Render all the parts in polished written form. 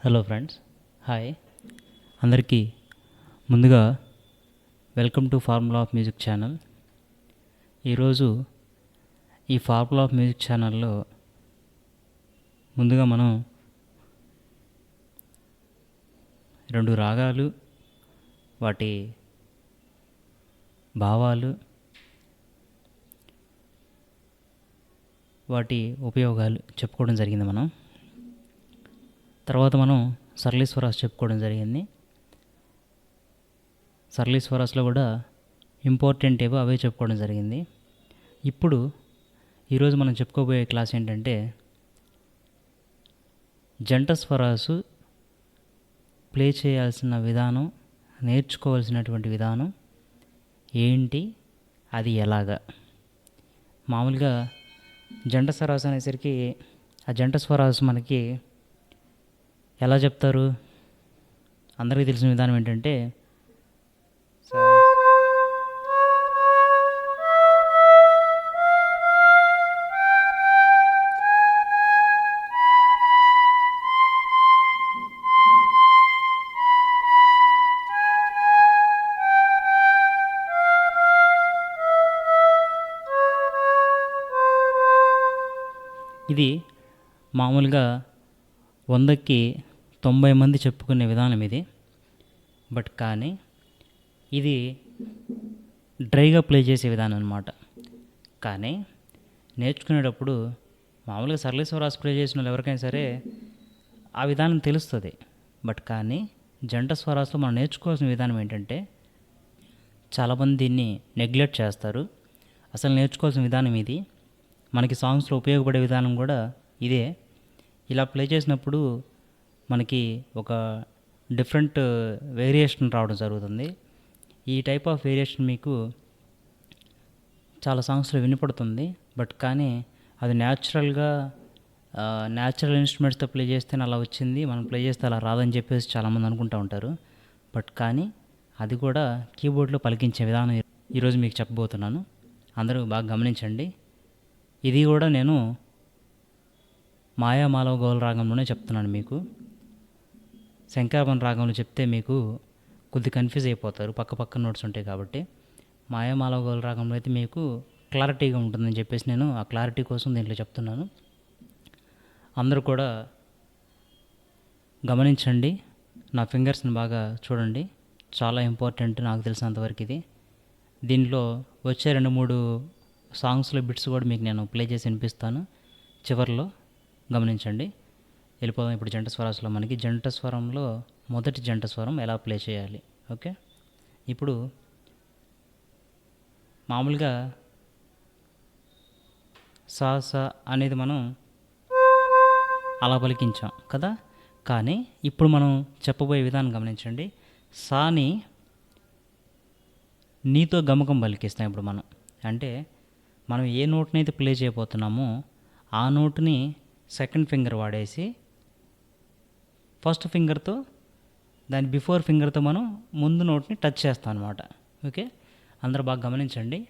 Hello friends, hi అందరికీ. ముందుగా welcome to formula of music channel. ఈరోజు ఈ ఫార్ములా ఆఫ్ మ్యూజిక్ ఛానల్లో ముందుగా మనం రెండు రాగాలు, వాటి భావాలు, వాటి ఉపయోగాలు చెప్పుకోవడం జరిగింది. తర్వాత మనం సరళి స్వరాస్ చెప్పుకోవడం జరిగింది. సరళి స్వరాస్లో కూడా ఇంపార్టెంట్ ఏవో అవే చెప్పుకోవడం జరిగింది. ఇప్పుడు ఈరోజు మనం చెప్పుకోబోయే క్లాస్ ఏంటంటే జంట స్వరాసు ప్లే చేయాల్సిన విధానం, నేర్చుకోవాల్సినటువంటి విధానం ఏంటి, అది ఎలాగా. మామూలుగా జంట స్వరాసు అనేసరికి ఆ జంట స్వరాసు మనకి ఎలా చెప్తారు? అందరికీ తెలిసిన విధానం ఏంటంటే ఇది మామూలుగా 100కి 90 మంది చెప్పుకునే విధానం ఇది. బట్ కానీ ఇది డ్రైగా ప్లే చేసే విధానం అనమాట. కానీ నేర్చుకునేటప్పుడు మామూలుగా సరళి స్వరాస్ ప్లే చేసిన వాళ్ళు ఎవరికైనా సరే ఆ విధానం తెలుస్తుంది. బట్ కానీ జంట స్వరాస్లో మనం నేర్చుకోవాల్సిన విధానం ఏంటంటే చాలామంది దీన్ని నెగ్లెక్ట్ చేస్తారు. అసలు నేర్చుకోవాల్సిన విధానం ఇది. మనకి సాంగ్స్లో ఉపయోగపడే విధానం కూడా ఇదే. ఇలా ప్లే చేసినప్పుడు మనకి ఒక డిఫరెంట్ వేరియేషన్ రావడం జరుగుతుంది. ఈ టైప్ ఆఫ్ వేరియేషన్ మీకు చాలా సాంగ్స్లో వినపడుతుంది. బట్ కానీ అది న్యాచురల్ ఇన్స్ట్రుమెంట్స్తో ప్లే చేస్తేనే అలా వచ్చింది, మనం ప్లే చేస్తే అలా రాదని చెప్పేసి చాలామంది అనుకుంటూ ఉంటారు. బట్ కానీ అది కూడా కీబోర్డ్లో పలికించే విధానం ఈరోజు మీకు చెప్పబోతున్నాను. అందరూ బాగా గమనించండి. ఇది కూడా నేను మాయా మాలవ గౌల రాగంలోనే చెప్తున్నాను మీకు. శంకరాభరణ రాగంలో చెప్తే మీకు కొద్ది కన్ఫ్యూజ్ అయిపోతారు, పక్క నోట్స్ ఉంటాయి కాబట్టి. మాయా మాలవ గౌల రాగంలో అయితే మీకు క్లారిటీగా ఉంటుందని చెప్పేసి నేను ఆ క్లారిటీ కోసం దీంట్లో చెప్తున్నాను. అందరూ కూడా గమనించండి, నా ఫింగర్స్ని బాగా చూడండి. చాలా ఇంపార్టెంట్ నాకు తెలిసినంతవరకు ఇది. దీంట్లో వచ్చే 2-3 సాంగ్స్లో బిట్స్ కూడా మీకు నేను ప్లే చేసి వినిపిస్తాను చివరిలో, గమనించండి. వెళ్ళిపోదాం ఇప్పుడు జంట స్వరాస్లో. మనకి జంట స్వరంలో మొదటి జంట స్వరం ఎలా ప్లే చేయాలి. ఓకే, ఇప్పుడు మామూలుగా సా సా అనేది మనం అలా పలికించాం కదా. కానీ ఇప్పుడు మనం చెప్పబోయే విధానం గమనించండి. సాని నీతో గమకం పలికిస్తాం. ఇప్పుడు మనం అంటే మనం ఏ నోట్ని అయితే ప్లే చేయబోతున్నామో ఆ నోట్ని సెకండ్ ఫింగర్ వాడేసి ఫస్ట్ ఫింగర్తో దాని బిఫోర్ ఫింగర్తో మనం ముందు నోట్ని టచ్ చేస్తాం అనమాట. ఓకే, అందరూ బాగా గమనించండి.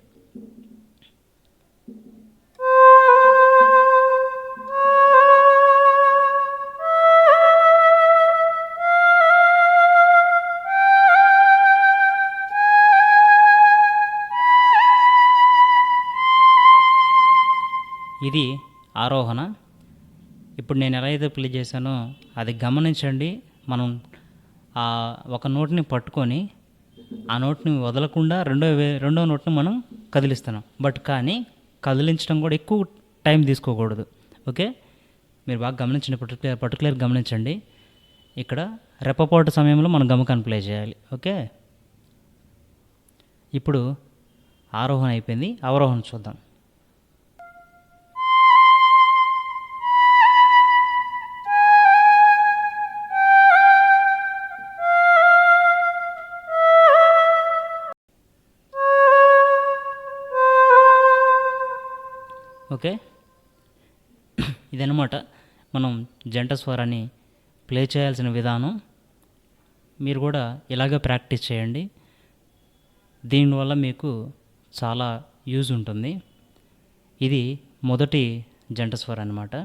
ఇది ఆరోహణ. ఇప్పుడు నేను ఎలా అయితే ప్లే చేశానో అది గమనించండి. మనం ఒక నోట్ని పట్టుకొని ఆ నోట్ని వదలకుండా రెండో నోట్ని మనం కదిలిస్తున్నాం. బట్ కానీ కదిలించడం కూడా ఎక్కువ టైం తీసుకోకూడదు. ఓకే, మీరు బాగా గమనించండి, పర్టికులర్ గమనించండి. ఇక్కడ రెప్పపాటు సమయంలో మనం గమకాన్ని ప్లే చేయాలి. ఓకే, ఇప్పుడు ఆరోహణ అయిపోయింది, అవరోహణ చూద్దాం. ఓకే, ఇదన్నమాట మనం జంట స్వరాన్ని ప్లే చేయాల్సిన విధానం. మీరు కూడా ఇలాగే ప్రాక్టీస్ చేయండి. దీనివల్ల మీకు చాలా యూజ్ ఉంటుంది. ఇది మొదటి జంట స్వరం అన్నమాట.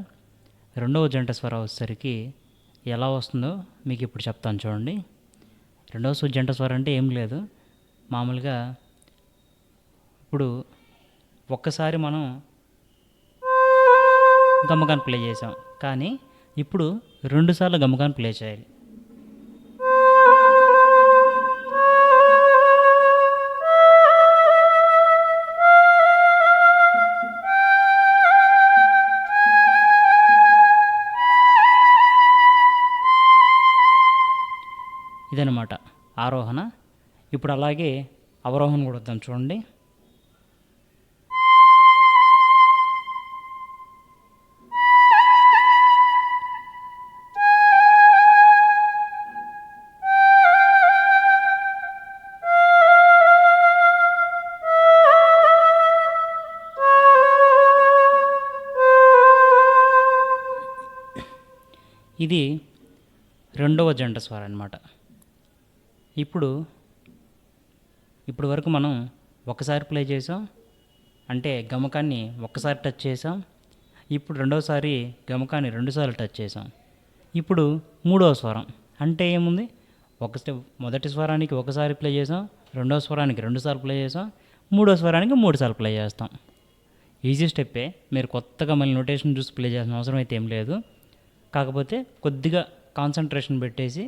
రెండవ జంట స్వరం వచ్చేసరికి ఎలా వస్తుందో మీకు ఇప్పుడు చెప్తాను చూడండి. రెండవ జంట స్వరం అంటే ఏం లేదు, మామూలుగా ఇప్పుడు ఒక్కసారి మనం గమకాన్ని ప్లే చేసాం, కానీ ఇప్పుడు 2 సార్లు గమకాన్ని ప్లే చేయాలి. ఇదనమాట ఆరోహణ. ఇప్పుడు అలాగే అవరోహణ కూడా వద్దాం చూడండి. ఇది రెండవ జంట స్వరం అన్నమాట. ఇప్పుడు వరకు మనం ఒకసారి ప్లే చేసాం, అంటే గమకాన్ని ఒక్కసారి టచ్ చేసాం. ఇప్పుడు రెండవసారి గమకాన్ని 2 సార్లు టచ్ చేసాం. ఇప్పుడు మూడవ స్వరం అంటే ఏముంది, మొదటి స్వరానికి ఒకసారి ప్లే చేసాం, రెండవ స్వరానికి 2 సార్లు ప్లే చేసాం, మూడో స్వరానికి 3 సార్లు ప్లే చేస్తాం. ఈజీ స్టెప్పే, మీరు కొత్తగా మళ్ళీ నోటేషన్ చూసి ప్లే చేయాల్సిన అవసరం అయితే ఏం లేదు. కాకపోతే కొద్దిగా కాన్సన్ట్రేషన్ పెట్టేసి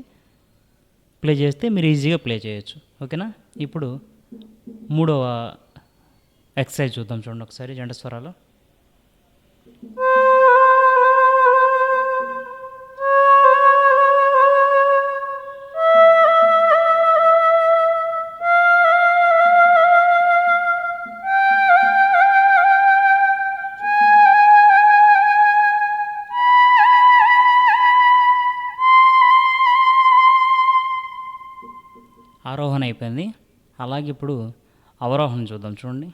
ప్లే చేస్తే మీరు ఈజీగా ప్లే చేయొచ్చు. ఓకేనా? ఇప్పుడు మూడవ ఎక్సర్సైజ్ చూద్దాం చూడండి ఒకసారి జంట స్వరాలు. ఆరోహణ అయిపోయింది. అలాగే ఇప్పుడు అవరోహణ చూద్దాం చూడండి.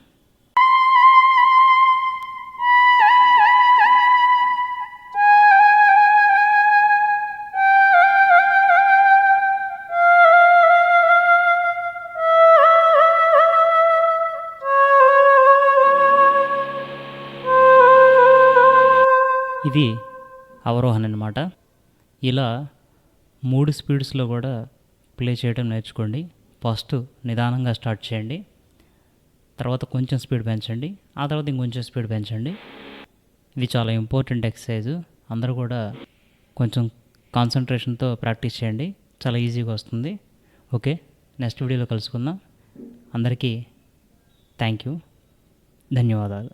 ఇది అవరోహణ అన్నమాట. ఇలా 3 స్పీడ్స్లో కూడా ప్లే చేయడం నేర్చుకోండి. ఫస్ట్ నిదానంగా స్టార్ట్ చేయండి, తర్వాత కొంచెం స్పీడ్ పెంచండి, ఆ తర్వాత ఇంకొంచెం స్పీడ్ పెంచండి. ఇది చాలా ఇంపార్టెంట్ ఎక్సర్సైజ్. అందరూ కూడా కొంచెం కాన్సన్ట్రేషన్తో ప్రాక్టీస్ చేయండి, చాలా ఈజీగా వస్తుంది. ఓకే, నెక్స్ట్ వీడియోలో కలుసుకుందాం. అందరికీ థ్యాంక్ యూ, ధన్యవాదాలు.